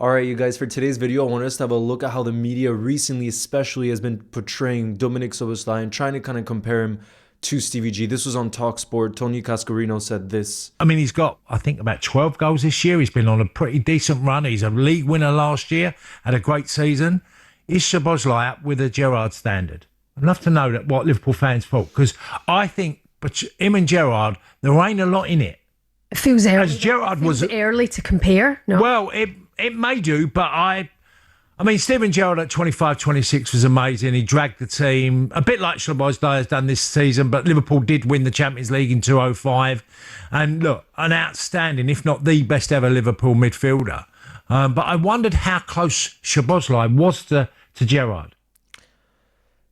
All right, you guys, for today's video, I want us to have a look at how the media recently especially has been portraying Dominic Szoboszlai and trying to kind of compare him to Stevie G. This was on TalkSport. Tony Cascarino said this. I mean, he's got, I think, about 12 goals this year. He's been on a pretty decent run. He's a league winner last year, had a great season. Is Szoboszlai up with a Gerrard standard? I'd love to know that what Liverpool fans thought, because I think but him and Gerrard, there ain't a lot in it. It feels early. As Gerrard was early to compare. No. Well, it may do, but I mean, Steven Gerrard at 25, 26 was amazing. He dragged the team, a bit like Szoboszlai has done this season, but Liverpool did win the Champions League in 2005. And look, an outstanding, if not the best ever Liverpool midfielder. But I wondered how close Szoboszlai was to Gerrard.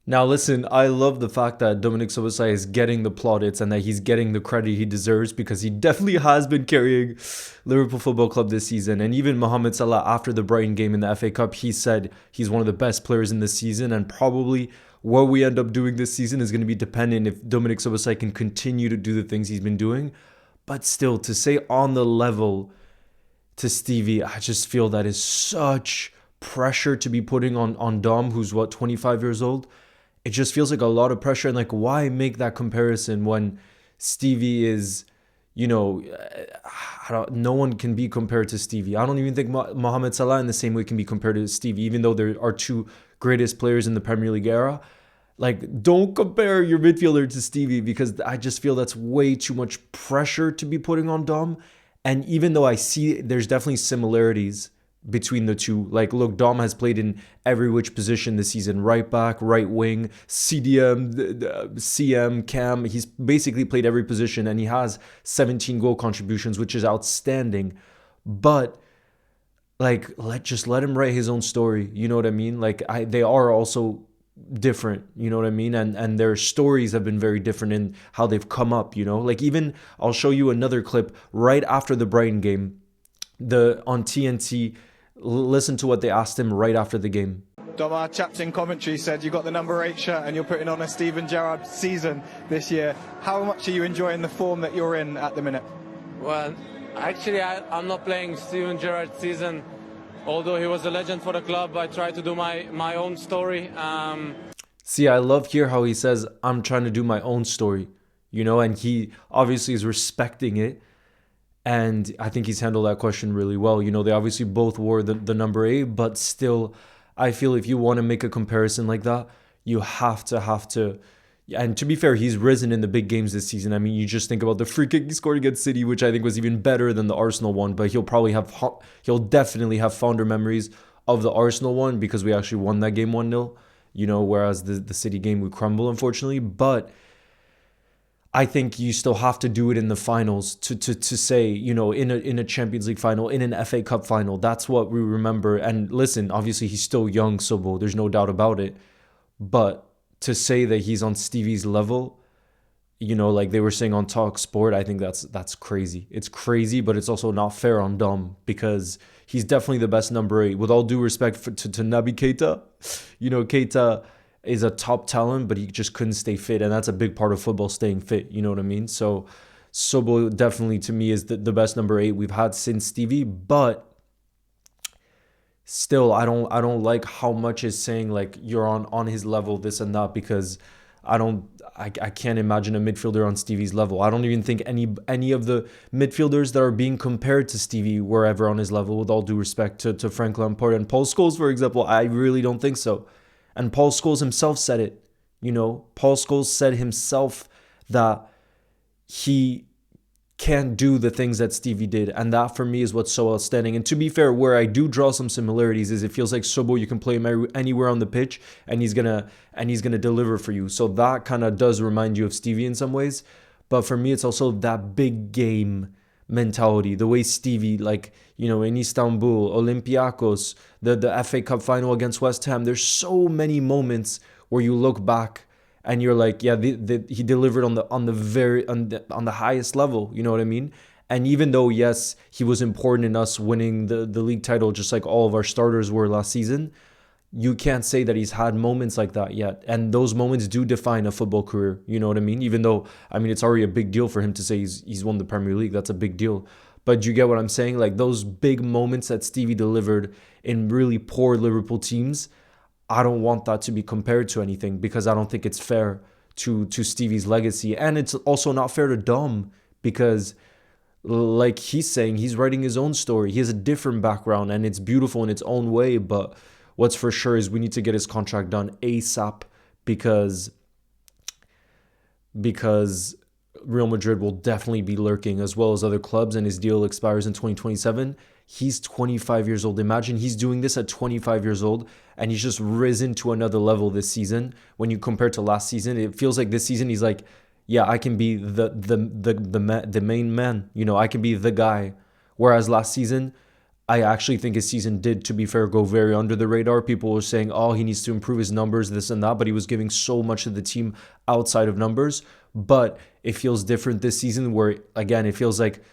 Now, listen, I love the fact that Dominic Szoboszlai is getting the plaudits and that he's getting the credit he deserves, because he definitely has been carrying Liverpool Football Club this season. And even Mohamed Salah, after the Brighton game in the FA Cup, he said he's one of the best players in the season, and probably what we end up doing this season is going to be dependent if Dominic Szoboszlai can continue to do the things he's been doing. But still, to say on the level to Stevie, I just feel that is such pressure to be putting on Dom, who's 25 years old. It just feels like a lot of pressure, and like, why make that comparison when Stevie is, no one can be compared to Stevie. I don't even think Mohamed Salah in the same way can be compared to Stevie, even though there are two greatest players in the Premier League era. Like, don't compare your midfielder to Stevie, because I just feel that's way too much pressure to be putting on Dom. And even though I see there's definitely similarities between the two, like, look, Dom has played in every which position this season: right back, right wing, CDM, CM, Cam. He's basically played every position, and he has 17 goal contributions, which is outstanding. But like, let him write his own story, you know what I mean? Like, they are also different, you know what I mean? And their stories have been very different in how they've come up, like, even I'll show you another clip right after the Brighton game, on TNT. Listen to what they asked him right after the game. Dom, our chaps in commentary said you got the number 8 shirt and you're putting on a Steven Gerrard season this year. How much are you enjoying the form that you're in at the minute? Well, actually, I'm not playing Steven Gerrard season. Although he was a legend for the club, I try to do my own story. See, I love here how he says, I'm trying to do my own story, and he obviously is respecting it. And I think he's handled that question really well. They obviously both wore the number 8, but still, I feel if you want to make a comparison like that, you have to. And to be fair, he's risen in the big games this season. I mean, you just think about the free kick he scored against City, which I think was even better than the Arsenal one. But he'll definitely have fonder memories of the Arsenal one, because we actually won that game 1-0. Whereas the City game we crumble, unfortunately. But I think you still have to do it in the finals to say, in a Champions League final, in an FA Cup final. That's what we remember. And listen, obviously he's still young, Szobo. There's no doubt about it. But to say that he's on Stevie's level, like they were saying on TalkSport, I think that's crazy. It's crazy, but it's also not fair on Dom, because he's definitely the best number 8. With all due respect to Naby Keita, Keita is a top talent, but he just couldn't stay fit, and that's a big part of football, staying fit, you know what I mean? So Szobo definitely, to me, is the best number 8 we've had since Stevie. But still, I don't like how much is saying like you're on his level, this and that, because I can't imagine a midfielder on Stevie's level. I don't even think any of the midfielders that are being compared to Stevie were ever on his level, with all due respect to Frank Lampard and Paul Scholes, for example. I really don't think so. And Paul Scholes himself said it. Paul Scholes said himself that he can't do the things that Stevie did. And that, for me, is what's so outstanding. And to be fair, where I do draw some similarities is it feels like Szobo, you can play him anywhere on the pitch, and he's gonna deliver for you. So that kind of does remind you of Stevie in some ways. But for me, it's also that big game mentality, the way Stevie, like, in Istanbul, Olympiacos, the FA Cup final against West Ham, there's so many moments where you look back and you're like, yeah, he delivered on the highest level, you know what I mean? And even though, yes, he was important in us winning the league title, just like all of our starters were last season, you can't say that he's had moments like that yet. And those moments do define a football career. You know what I mean? Even though, it's already a big deal for him to say he's won the Premier League. That's a big deal. But do you get what I'm saying? Like those big moments that Stevie delivered in really poor Liverpool teams, I don't want that to be compared to anything because I don't think it's fair to Stevie's legacy. And it's also not fair to Dom because like he's saying, he's writing his own story. He has a different background and it's beautiful in its own way. But what's for sure is we need to get his contract done ASAP because Real Madrid will definitely be lurking as well as other clubs and his deal expires in 2027. He's 25 years old. Imagine he's doing this at 25 years old and he's just risen to another level this season. When you compare to last season, it feels like this season he's like, yeah, I can be the main man. You know, I can be the guy. Whereas last season, I actually think his season did, to be fair, go very under the radar. People were saying, oh, he needs to improve his numbers, this and that, but he was giving so much to the team outside of numbers. But it feels different this season where, again, it feels like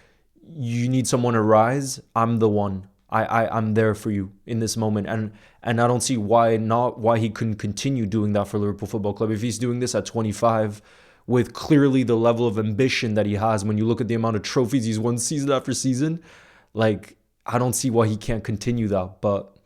you need someone to rise. I'm the one. I'm there for you in this moment. And I don't see why he couldn't continue doing that for Liverpool Football Club. If he's doing this at 25 with clearly the level of ambition that he has, when you look at the amount of trophies he's won season after season, like, I don't see why he can't continue that. But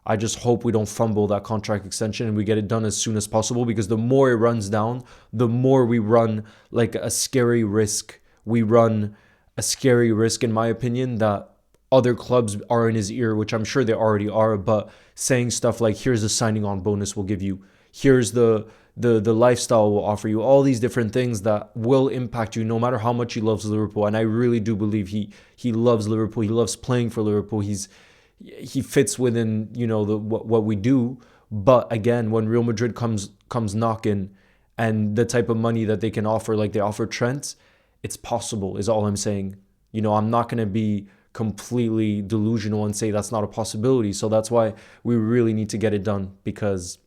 I just hope we don't fumble that contract extension and we get it done as soon as possible, because the more it runs down, the more we run like a scary risk. We run a scary risk, in my opinion, that other clubs are in his ear, which I'm sure they already are, but saying stuff like, here's a signing on bonus we'll give you. Here's the lifestyle we'll offer you. All these different things that will impact you no matter how much he loves Liverpool. And I really do believe he loves Liverpool. He loves playing for Liverpool. He fits within, you know, what we do. But again, when Real Madrid comes knocking and the type of money that they can offer, like they offer Trent, it's possible, is all I'm saying. You know, I'm not going to be completely delusional and say that's not a possibility. So that's why we really need to get it done, because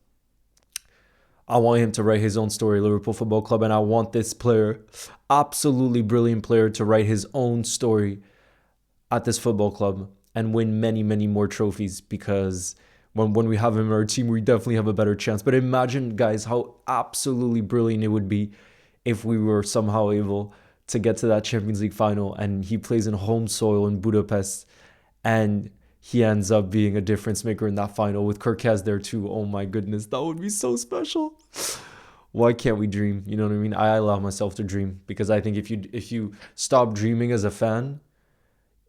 I want him to write his own story, Liverpool Football Club, and I want this player, absolutely brilliant player, to write his own story at this football club and win many, many more trophies, because when we have him in our team, we definitely have a better chance. But imagine, guys, how absolutely brilliant it would be if we were somehow able to get to that Champions League final and he plays in home soil in Budapest and he ends up being a difference maker in that final with Kirkaz there too. Oh my goodness, that would be so special. Why can't we dream? You know what I mean? I allow myself to dream, because I think if you stop dreaming as a fan,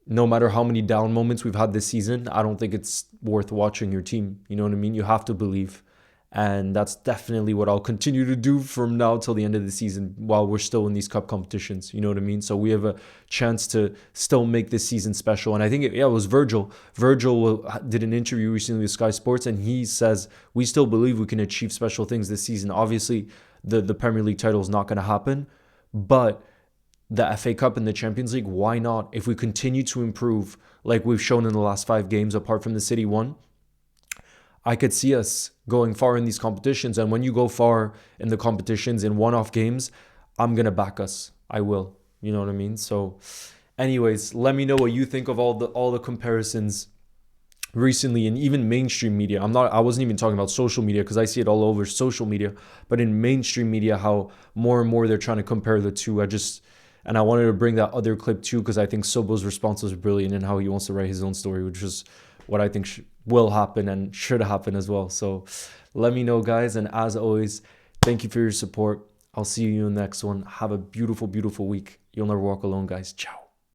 no matter how many down moments we've had this season, I don't think it's worth watching your team. You know what I mean? You have to believe. And that's definitely what I'll continue to do from now till the end of the season while we're still in these cup competitions. You know what I mean? So we have a chance to still make this season special. And I think it was Virgil. Virgil did an interview recently with Sky Sports, and he says, we still believe we can achieve special things this season. Obviously, the Premier League title is not going to happen, but the FA Cup and the Champions League, why not? If we continue to improve like we've shown in the last 5 games, apart from the City one, I could see us going far in these competitions. And when you go far in the competitions in one-off games, I'm going to back us. I will. You know what I mean? So anyways, let me know what you think of all the comparisons recently, and even mainstream media. I wasn't even talking about social media, because I see it all over social media, but in mainstream media, how more and more they're trying to compare the two. And I wanted to bring that other clip too, because I think Szobo's response was brilliant in how he wants to write his own story, which is what I think will happen and should happen as well. So let me know, guys. And as always, thank you for your support. I'll see you in the next one. Have a beautiful, beautiful week. You'll never walk alone, guys. Ciao.